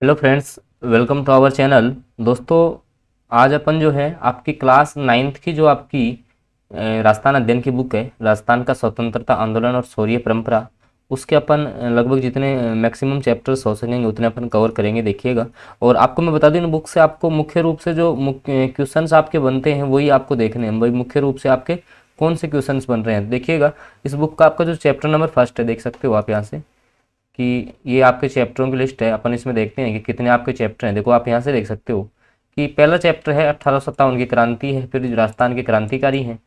Hello friends, welcome to our channel. दोस्तों, आज अपन जो है आपकी क्लास नाइन्थ की जो आपकी राजस्थान अध्ययन की बुक है, राजस्थान का स्वतंत्रता आंदोलन और शौर्य परंपरा, उसके अपन लगभग जितने मैक्सिमम चैप्टर्स हो सकेंगे उतने अपन कवर करेंगे, देखिएगा। और आपको मैं बता दूं, इन बुक से आपको मुख्य रूप से जो मुख्य क्वेश्चंस आपके बनते हैं वही आपको देखने हैं। वही मुख्य रूप से आपके कौन से क्वेश्चंस बन रहे हैं देखिएगा। इस बुक का आपका जो चैप्टर नंबर फर्स्ट है, देख सकते हो आप यहाँ से कि ये आपके चैप्टरों की लिस्ट है। अपन इसमें देखते हैं कि कितने आपके चैप्टर हैं। देखो, आप यहाँ से देख सकते हो कि पहला चैप्टर है 1857 की क्रांति है, फिर राजस्थान के क्रांतिकारी हैं,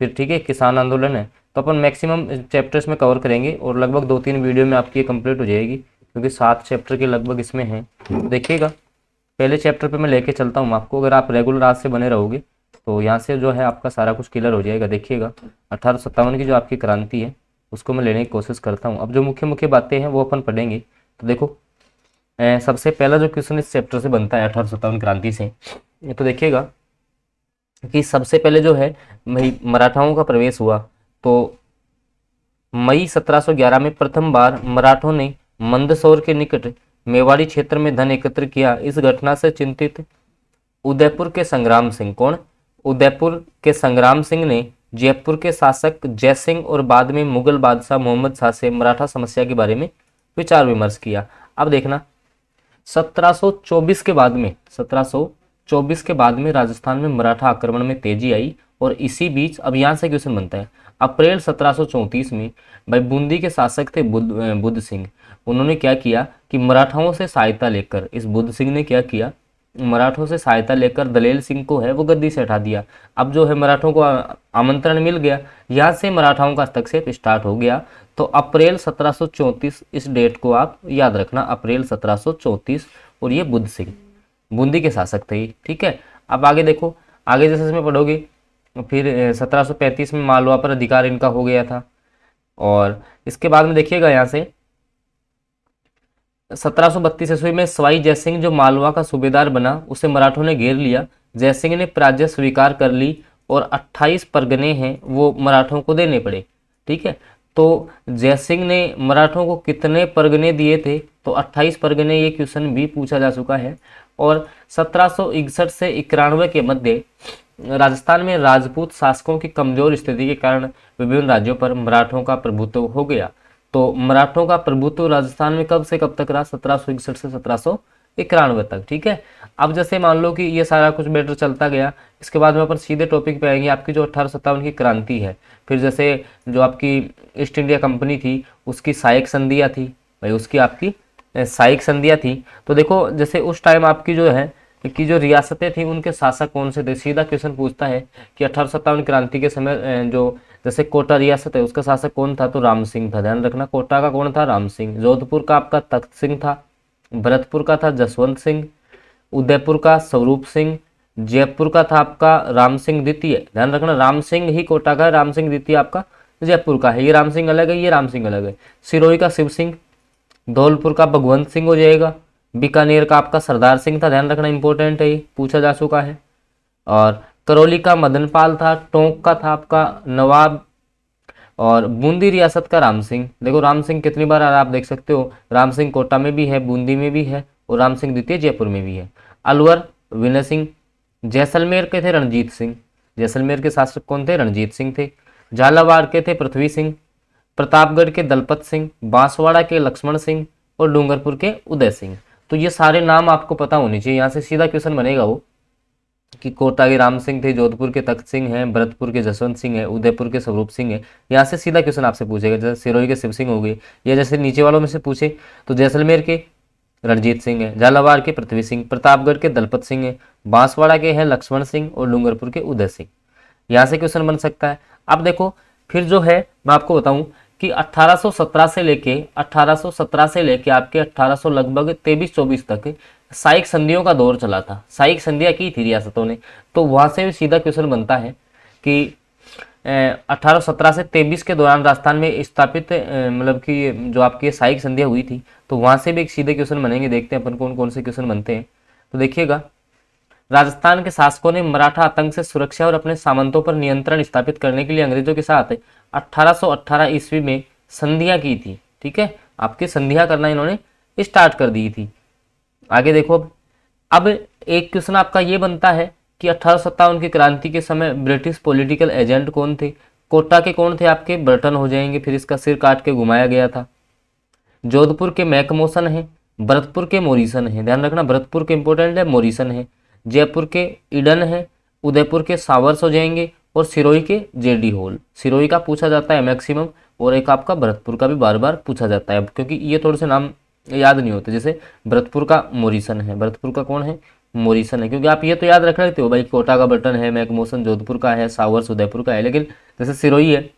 फिर ठीक है किसान आंदोलन है। तो अपन मैक्सिमम चैप्टर्स में कवर करेंगे और लगभग 2-3 वीडियो में आपकी ये कंप्लीट हो जाएगी, क्योंकि 7 चैप्टर के लगभग इसमें हैं। देखिएगा, पहले चैप्टर पे मैं लेके चलता हूँ आपको। अगर आप रेगुलर आज से बने रहोगे तो यहाँ से जो है आपका सारा कुछ क्लियर हो जाएगा। देखिएगा, 1857 की जो आपकी क्रांति है उसको मैं लेने की कोशिश करता हूँ। अब जो मुख्य मुख्य बातें हैं वो अपन पढ़ेंगे। तो देखो, सबसे पहला जो क्वेश्चन इस चैप्टर से बनता है 1857 क्रांति से, ये तो देखिएगा कि सबसे पहले जो है मराठाओं का प्रवेश हुआ। तो मई 1711 में प्रथम बार मराठों ने मंदसौर के निकट मेवाड़ी क्षेत्र में धन एकत्र किया। इस घटना से चिंतित उदयपुर के संग्राम सिंह, कौन? उदयपुर के संग्राम सिंह ने जयपुर के शासक जयसिंह और बाद में मुगल बादशाह मोहम्मद शाह से मराठा समस्या के बारे में विचार विमर्श किया। अब देखना, 1724 के बाद में राजस्थान में मराठा आक्रमण में तेजी आई। और इसी बीच अब यहाँ से क्वेश्चन बनता है, अप्रैल 1734 में भाई बूंदी के शासक थे बुद्ध सिंह। उन्होंने क्या किया कि मराठाओं से सहायता लेकर, इस बुद्ध सिंह ने क्या किया, मराठों से सहायता लेकर दलेल सिंह को है वो गद्दी से हटा दिया। अब जो है मराठों को आमंत्रण मिल गया, यहाँ से मराठाओं का हस्तक्षेप स्टार्ट हो गया। तो अप्रैल 1734, इस डेट को आप याद रखना, अप्रैल 1734। और ये बुद्ध सिंह बूंदी के शासक थे, ठीक है। अब आगे देखो, आगे जैसे इसमें पढ़ोगे, फिर 1735 में मालवा पर अधिकार इनका हो गया था। और इसके बाद में देखिएगा यहाँ से 1732 ईस्वी में सवाई जयसिंह जो मालवा का सूबेदार बना, उसे मराठों ने घेर लिया। जयसिंह ने पराजय स्वीकार कर ली और 28 परगने हैं वो मराठों को देने पड़े, ठीक है। तो जयसिंह ने मराठों को कितने परगने दिए थे? तो 28 परगने, ये क्वेश्चन भी पूछा जा चुका है। और 1761 से 91 के मध्य राजस्थान में राजपूत शासकों की कमजोर स्थिति के कारण विभिन्न राज्यों पर मराठों का प्रभुत्व हो गया। तो मराठों का प्रभुत्व राजस्थान में कब से कब तक रहा? 1761 से 1791 तक, ठीक है। अब जैसे मान लो कि ये सारा कुछ बेटर चलता गया, इसके बाद में अपन सीधे टॉपिक पे आएंगे, आपकी जो 1857 की क्रांति है। फिर जैसे जो आपकी ईस्ट इंडिया कंपनी थी उसकी सहायक संधियाँ थी, भाई उसकी आपकी सहायक संधियाँ थी। तो देखो, जैसे उस टाइम आपकी जो है कि जो रियासतें थी उनके शासक कौन से थे, सीधा क्वेश्चन पूछता है कि 1857 क्रांति के समय जो जैसे कोटा रियासत है उसका शासक कौन था? तो राम सिंह था। ध्यान रखना, कोटा का कौन था? राम सिंह। जोधपुर का आपका तख्त सिंह था। भरतपुर का था जसवंत सिंह। उदयपुर का स्वरूप सिंह। जयपुर का था आपका राम सिंह द्वितीय। ध्यान रखना, राम सिंह ही कोटा का है, राम सिंह द्वितीय आपका जयपुर का है। ये राम सिंह अलग है, ये राम सिंह अलग है। सिरोही का शिव सिंह। धौलपुर का भगवंत सिंह हो जाएगा। बीकानेर का आपका सरदार सिंह था। ध्यान रखना, इंपॉर्टेंट है, ये पूछा जा चुका है। और करौली का मदनपाल था। टोंक का था आपका नवाब। और बूंदी रियासत का राम सिंह। देखो राम सिंह कितनी बार आ रहा है आप देख सकते हो, राम सिंह कोटा में भी है, बूंदी में भी है, और राम सिंह द्वितीय जयपुर में भी है। अलवर विनय सिंह। जैसलमेर के थे रणजीत सिंह। जैसलमेर के शासक कौन थे? रणजीत सिंह थे। झालावाड़ के थे पृथ्वी सिंह। प्रतापगढ़ के दलपत सिंह। बांसवाड़ा के लक्ष्मण सिंह। और डूंगरपुर के उदय सिंह। तो ये सारे नाम आपको पता होने चाहिए। यहाँ से सीधा क्वेश्चन बनेगा वो कि कोटा के राम सिंह थे, जोधपुर के तख्त सिंह हैं, भरतपुर के जसवंत सिंह है, उदयपुर के स्वरूप सिंह है। यहाँ से सीधा क्वेश्चन आपसे पूछेगा। जैसे सिरोही के शिव सिंह हो गए, या जैसे नीचे वालों में से पूछे तो जैसलमेर के रणजीत सिंह है, झालावाड़ के पृथ्वी सिंह, प्रतापगढ़ के दलपत सिंह है, बांसवाड़ा के हैं लक्ष्मण सिंह, और डूंगरपुर के उदय सिंह। यहाँ से क्वेश्चन बन सकता है। अब देखो, फिर जो है मैं आपको बताऊं कि 1817 से लेके आपके 1800 लगभग 23-24 तक साइक संधियों का दौर चला था। साइक संधियां की थी रियासतों ने। तो वहां से भी सीधा क्वेश्चन बनता है कि 1817 से 23 के दौरान राजस्थान में स्थापित मतलब कि जो आपकी साइक संधियां हुई थी, तो वहां से भी एक सीधे क्वेश्चन बनेंगे। देखते हैं अपन कौन कौन से क्वेश्चन बनते हैं। तो देखिएगा, राजस्थान के शासकों ने मराठा आतंक से सुरक्षा और अपने सामंतों पर नियंत्रण स्थापित करने के लिए अंग्रेजों के साथ 1818 ईस्वी में संधियां की थी, ठीक है। आपकी संधियां करना इन्होंने स्टार्ट कर दी थी। आगे देखो, अब एक क्वेश्चन आपका ये बनता है कि 1857 की क्रांति के समय ब्रिटिश पॉलिटिकल एजेंट कौन थे। कोटा के कौन थे आपके, बर्टन हो जाएंगे, फिर इसका सिर काट के घुमाया गया था। जोधपुर के मैकमोसन है, भरतपुर के मोरिसन है, ध्यान रखना भरतपुर के इंपॉर्टेंट है, मोरिसन है। जयपुर के ईडन है, उदयपुर के सावर्स हो जाएंगे, और सिरोही के जेडी हॉल। सिरोही का पूछा जाता है मैक्सिमम, और एक आपका भरतपुर का भी बार बार पूछा जाता है, क्योंकि ये थोड़े से नाम याद नहीं होते। जैसे भरतपुर का मोरिसन है, भरतपुर का कौन है, मोरिसन है, क्योंकि आप ये तो याद रख लेते हो भाई, कोटा का बर्टन है, मैकमोसन जोधपुर का है, सावर्स उदयपुर का है, लेकिन जैसे सिरोही है,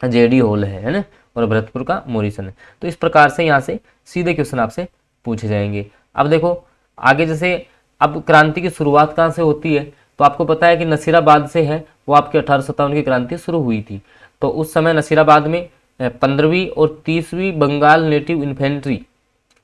जेडी हॉल है ना, और भरतपुर का मोरिसन है। तो इस प्रकार से यहाँ से सीधे क्वेश्चन आपसे पूछे जाएंगे। अब देखो आगे, जैसे अब क्रांति की शुरुआत कहाँ से होती है, तो आपको पता है कि नसीराबाद से है, वो आपकी 1857 की क्रांति शुरू हुई थी। तो उस समय नसीराबाद में 15वीं और 30वीं बंगाल नेटिव इन्फेंट्री,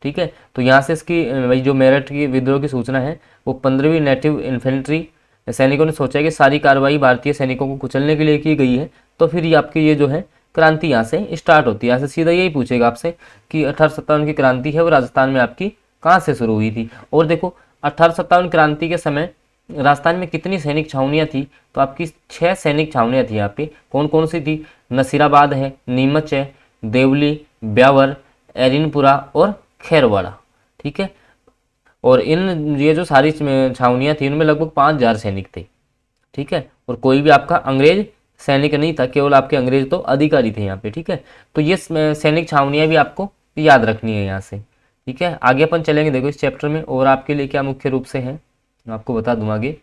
ठीक है, तो यहाँ से इसकी वही जो मेरठ की विद्रोह की सूचना है, वो 15वीं नेटिव इन्फेंट्री सैनिकों ने सोचा कि सारी कार्रवाई भारतीय सैनिकों को कुचलने के लिए की गई है, तो फिर ये आपकी ये जो है क्रांति यहाँ से स्टार्ट होती है। यहाँ से सीधा यही पूछेगा आपसे कि 1857 की क्रांति है वो राजस्थान में आपकी कहाँ से शुरू हुई थी। और देखो 1857 क्रांति के समय राजस्थान में कितनी सैनिक छावनियाँ थी, तो आपकी 6 सैनिक छावनियाँ थी यहाँ पे। कौन कौन सी थी, नसीराबाद है, नीमच है, देवली, ब्यावर, एरिनपुरा और खैरवाड़ा, ठीक है। और इन ये जो सारी छावनियाँ थी उनमें लगभग 5000 सैनिक थे, ठीक है। और कोई भी आपका अंग्रेज सैनिक नहीं था, केवल आपके अंग्रेज तो अधिकारी थे यहाँ पे, ठीक है। तो ये सैनिक छावनियाँ भी आपको याद रखनी है यहाँ से, ठीक है। आगे अपन चलेंगे देखो इस चैप्टर में, और आपके लिए क्या मुख्य रूप से है मैं आपको बता दूँ आगे।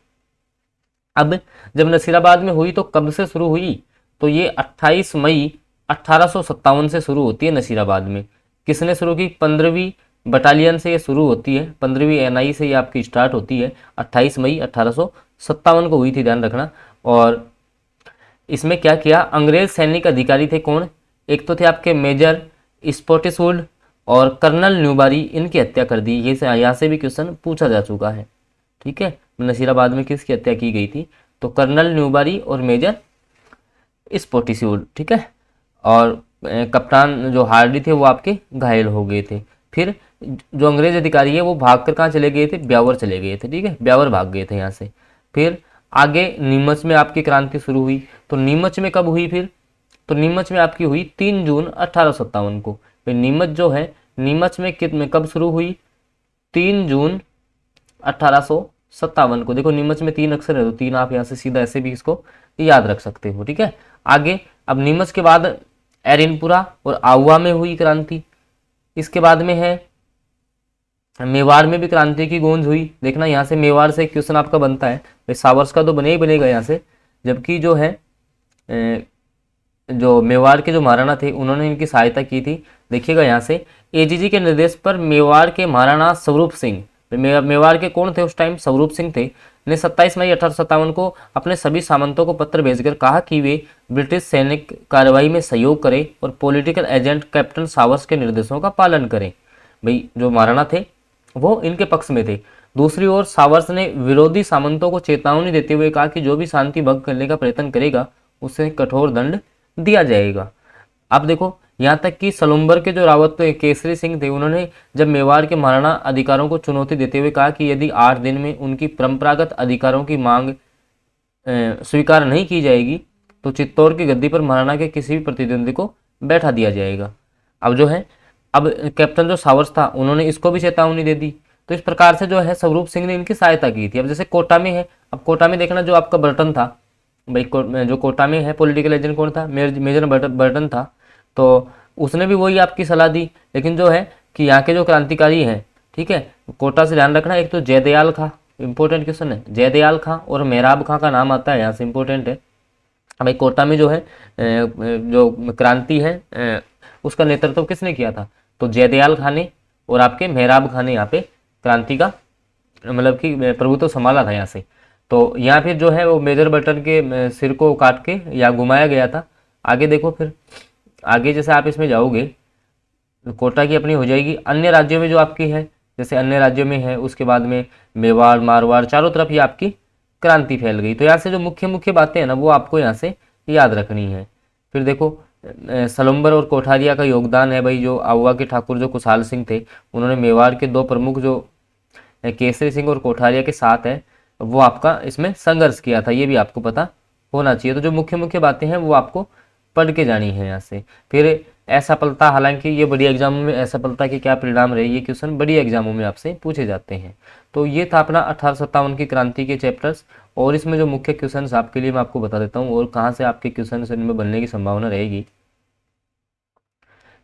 अब जब नसीराबाद में हुई तो कब से शुरू हुई, तो ये 28 मई 1857 से शुरू होती है नसीराबाद में। किसने शुरू की, 15वीं बटालियन से ये शुरू होती है, 15वीं एनआई से ये आपकी स्टार्ट होती है। 28 मई 1857 को हुई थी, ध्यान रखना। और इसमें क्या किया, अंग्रेज सैनिक अधिकारी थे कौन, एक तो थे आपके मेजर स्पॉटिसवुड और कर्नल न्यूबारी, इनकी हत्या कर दी। ये यहाँ से भी क्वेश्चन पूछा जा चुका है, ठीक है। नसीराबाद में किसकी हत्या की गई थी, तो कर्नल न्यूबारी और मेजर स्पॉटिसवुड, ठीक है। और कप्तान जो हार्डी थे वो आपके घायल हो गए थे। फिर जो अंग्रेज अधिकारी है वो भागकर कहाँ चले गए थे, ब्यावर चले गए थे, ठीक है, ब्यावर भाग गए थे यहाँ से। फिर आगे नीमच में आपकी क्रांति शुरू हुई। तो नीमच में कब हुई फिर, तो नीमच में आपकी हुई 3 जून 1857 को। फिर नीमच जो है, नीमच में कितने कब शुरू हुई, 3 जून 1857 को। देखो नीमच में 3 अक्षर है, तो 3 आप यहाँ से सीधा ऐसे भी इसको याद रख सकते हो, ठीक है। आगे अब नीमच के बाद एरिनपुरा और आउवा में हुई क्रांति। इसके बाद में है मेवाड़ में भी क्रांति की गूंज हुई। देखना यहाँ से मेवाड़ से क्वेश्चन आपका बनता है, भाई सावर्स का तो बने ही बनेगा यहाँ से। जबकि जो है जो मेवाड़ के जो महाराणा थे उन्होंने इनकी सहायता की थी। देखिएगा यहाँ से एजीजी के निर्देश पर मेवाड़ के महाराणा स्वरूप सिंह, मेवाड़ के कौन थे उस टाइम, स्वरूप सिंह थे, ने 27 मई 1857 को अपने सभी सामंतों को पत्र भेजकर कहा कि वे ब्रिटिश सैनिक कार्रवाई में सहयोग करें और पॉलिटिकल एजेंट कैप्टन सावर्स के निर्देशों का पालन करें। भाई जो महाराणा थे वो इनके पक्ष में थे। दूसरी ओर सावर्स ने विरोधी सामंतों को चेतावनी देते हुए कहा कि जो भी शांति भंग करने का प्रयत्न करेगा उसे कठोर दंड दिया जाएगा। अब देखो यहाँ तक कि सलुम्बर के जो रावत केसरी सिंह थे, उन्होंने जब मेवाड़ के महाराणा अधिकारों को चुनौती देते हुए कहा कि यदि 8 दिन में उनकी परंपरागत अधिकारों की मांग स्वीकार नहीं की जाएगी तो चित्तौड़ की गद्दी पर महाराणा के किसी भी प्रतिद्वंदी को बैठा दिया जाएगा। अब जो है, अब कैप्टन जो सावर्स था उन्होंने इसको भी चेतावनी दे दी। तो इस प्रकार से जो है स्वरूप सिंह ने इनकी सहायता की थी। अब जैसे कोटा में है, अब कोटा में देखना जो आपका बर्टन था, भाई जो कोटा में है पॉलिटिकल एजेंट कौन था, मेजर बर्टन था। तो उसने भी वही आपकी सलाह दी। लेकिन जो है कि यहाँ के जो क्रांतिकारी हैं, ठीक है, कोटा से ध्यान रखना, एक तो जयदयाल खां, इंपॉर्टेंट क्वेश्चन है, जयदयाल खां और मेहराब खां का नाम आता है यहाँ से, इंपॉर्टेंट है। भाई कोटा में जो है जो क्रांति है उसका नेतृत्व किसने किया था, तो जयदयाल खां ने और आपके मेहराब खां ने यहाँ पे क्रांति का मतलब कि प्रभुत्व संभाला था यहाँ से। तो यहाँ फिर जो है वो मेजर बर्टन के सिर को काट के या घुमाया गया था। आगे देखो, फिर आगे जैसे आप इसमें जाओगे कोटा की अपनी हो जाएगी। अन्य राज्यों में जो आपकी है, जैसे अन्य राज्यों में है, उसके बाद में मेवाड़ मारवाड़ चारों तरफ ये आपकी क्रांति फैल गई। तो यहाँ से जो मुख्य मुख्य बातें हैं ना वो आपको यहाँ से याद रखनी है। फिर देखो सलुम्बर और कोठारिया का योगदान है। भाई जो आउवा के ठाकुर जो कुशाल सिंह थे, उन्होंने मेवाड़ के 2 प्रमुख जो केसरी सिंह और कोठारिया के साथ है वो आपका इसमें संघर्ष किया था, ये भी आपको पता होना चाहिए। तो जो मुख्य मुख्य बातें हैं वो आपको पढ़ के जानी है यहाँ से। फिर असफलता, हालांकि ये बड़ी एग्जामों में असफलता के क्या परिणाम रहे, ये क्वेश्चन बड़ी एग्जामों में आपसे पूछे जाते हैं। तो ये था अपना 1857 की क्रांति के चैप्टर्स, और इसमें जो मुख्य क्वेश्चन आपके लिए मैं आपको बता देता हूँ और कहाँ से आपके क्वेश्चन इनमें बनने की संभावना रहेगी।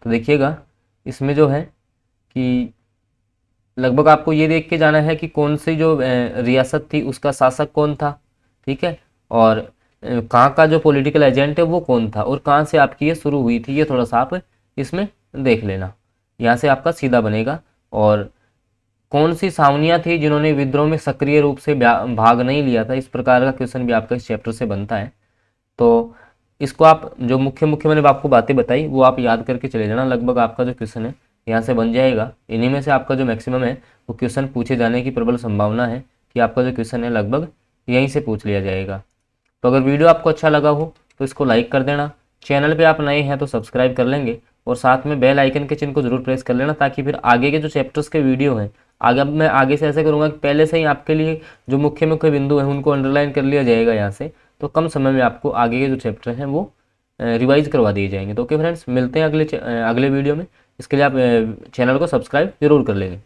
तो देखिएगा इसमें जो है कि लगभग आपको ये देख के जाना है कि कौन सी जो रियासत थी उसका शासक कौन था, ठीक है, और कहाँ का जो पॉलिटिकल एजेंट है वो कौन था, और कहाँ से आपकी ये शुरू हुई थी, ये थोड़ा सा आप इसमें देख लेना। यहाँ से आपका सीधा बनेगा। और कौन सी छावनियाँ थी जिन्होंने विद्रोह में सक्रिय रूप से भाग नहीं लिया था, इस प्रकार का क्वेश्चन भी आपका इस चैप्टर से बनता है। तो इसको आप जो मुख्य मुख्य मैंने आपको बातें बताई वो आप याद करके चले जाना। लगभग आपका जो क्वेश्चन है यहाँ से बन जाएगा। इन्हीं में से आपका जो मैक्सिमम है वो क्वेश्चन पूछे जाने की प्रबल संभावना है कि आपका जो क्वेश्चन है लगभग यहीं से पूछ लिया जाएगा। तो अगर वीडियो आपको अच्छा लगा हो तो इसको लाइक कर देना, चैनल पे आप नए हैं तो सब्सक्राइब कर लेंगे, और साथ में बेल आइकन के चिन्ह को जरूर प्रेस कर लेना, ताकि फिर आगे के जो चैप्टर्स के वीडियो हैं आगे मैं आगे से ऐसे करूँगा कि पहले से ही आपके लिए जो मुख्य मुख्य बिंदु हैं उनको अंडरलाइन कर लिया जाएगा यहाँ से। तो कम समय में आपको आगे के जो चैप्टर हैं वो रिवाइज करवा दिए जाएंगे। तो ओके फ्रेंड्स, मिलते हैं अगले वीडियो में। इसके लिए आप चैनल को सब्सक्राइब जरूर कर लेंगे।